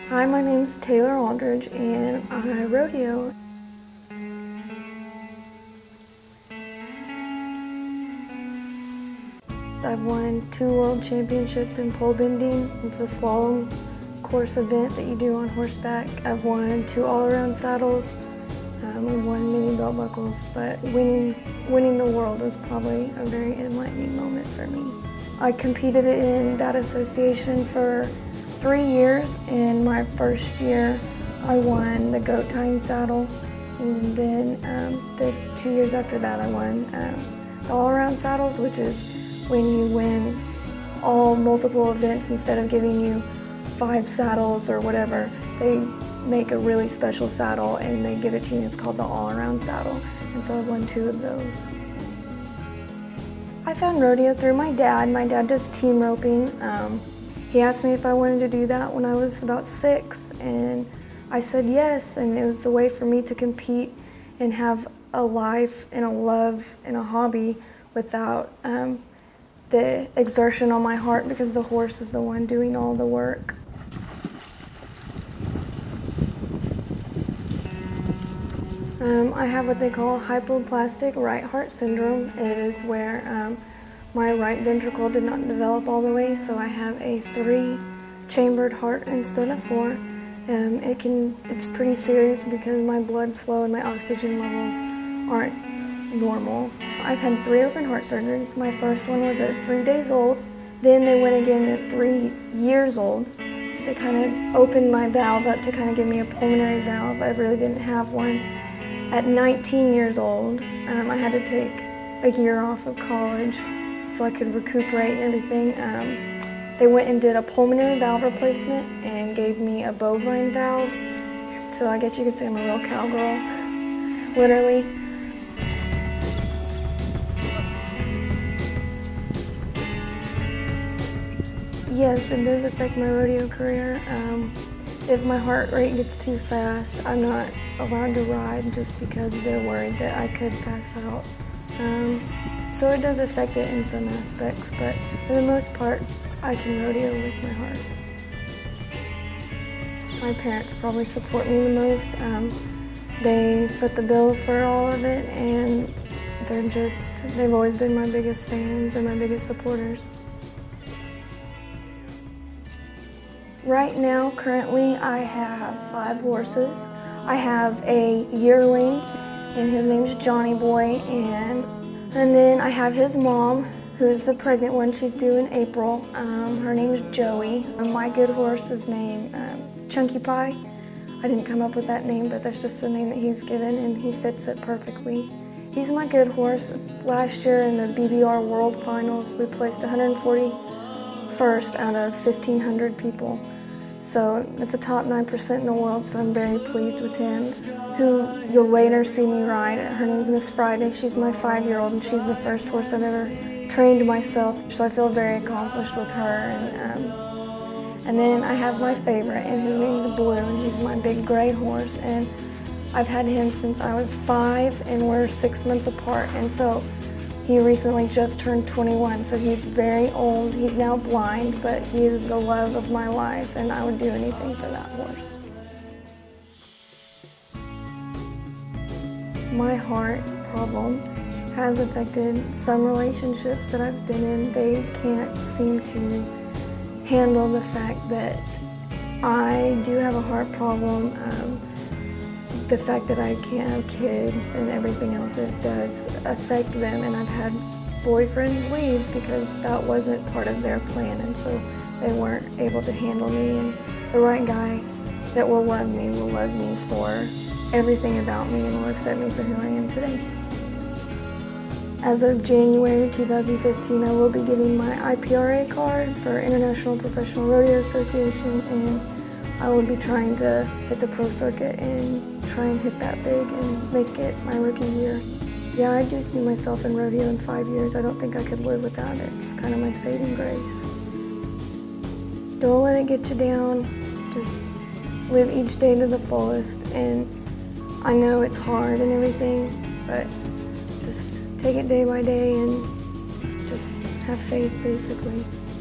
Hi, my name's Taylor Aldridge and I rodeo. I've won 2 world championships in pole bending. It's a slalom course event that you do on horseback. I've won 2 all-around saddles. I've won many belt buckles, but winning the world was probably a very enlightening moment for me. I competed in that association for 3 years. In my first year, I won the goat tying saddle, and then the 2 years after that, I won the all-around saddles, which is when you win all multiple events. Instead of giving you 5 saddles or whatever, they make a really special saddle and they give it to you. It's called the all-around saddle, and so I've won 2 of those. I found rodeo through my dad. My dad does team roping. He asked me if I wanted to do that when I was about 6, and I said yes, and it was a way for me to compete and have a life and a love and a hobby without the exertion on my heart, because the horse is the one doing all the work. I have what they call hypoplastic right heart syndrome. It is where my right ventricle did not develop all the way, so I have a 3-chambered heart instead of 4. It's pretty serious because my blood flow and my oxygen levels aren't normal. I've had 3 open heart surgeries. My first one was at 3 days old. Then they went again at 3 years old. They kind of opened my valve up to kind of give me a pulmonary valve. I really didn't have one. At 19 years old, I had to take a year off of college so I could recuperate and everything. They went and did a pulmonary valve replacement and gave me a bovine valve. So I guess you could say I'm a real cowgirl, literally. Yes, it does affect my rodeo career. If my heart rate gets too fast, I'm not allowed to ride just because they're worried that I could pass out. So it does affect it in some aspects, but for the most part, I can rodeo with my heart. My parents probably support me the most. They foot the bill for all of it, and they've always been my biggest fans and my biggest supporters. Right now, currently, I have 5 horses. I have a yearling, and his name's Johnny Boy, and then I have his mom, who's the pregnant one. She's due in April. Her name's Joey. My good horse is named Chunky Pie. I didn't come up with that name, but that's just the name that he's given, and he fits it perfectly. He's my good horse. Last year in the BBR World Finals, we placed 141st out of 1,500 people. So it's a top 9% in the world, so I'm very pleased with him. Who you'll later see me ride. Her name's Miss Friday. She's my 5-year-old, and she's the first horse I've ever trained myself, so I feel very accomplished with her. And then I have my favorite, and his name's Blue, and he's my big gray horse, and I've had him since I was 5, and we're 6 months apart, and so he recently just turned 21, so he's very old. He's now blind, but he is the love of my life, and I would do anything for that horse. My heart problem has affected some relationships that I've been in. They can't seem to handle the fact that I do have a heart problem. The fact that I can't have kids and everything else, it does affect them, and I've had boyfriends leave because that wasn't part of their plan, and so they weren't able to handle me, and the right guy that will love me for everything about me and will accept me for who I am today. As of January 2015, I will be getting my IPRA card for International Professional Rodeo Association, and I will be trying to hit the pro circuit and try and hit that big and make it my rookie year. Yeah, I do see myself in rodeo in 5 years. I don't think I could live without it. It's kind of my saving grace. Don't let it get you down. Just live each day to the fullest. And I know it's hard and everything, but just take it day by day and just have faith, basically.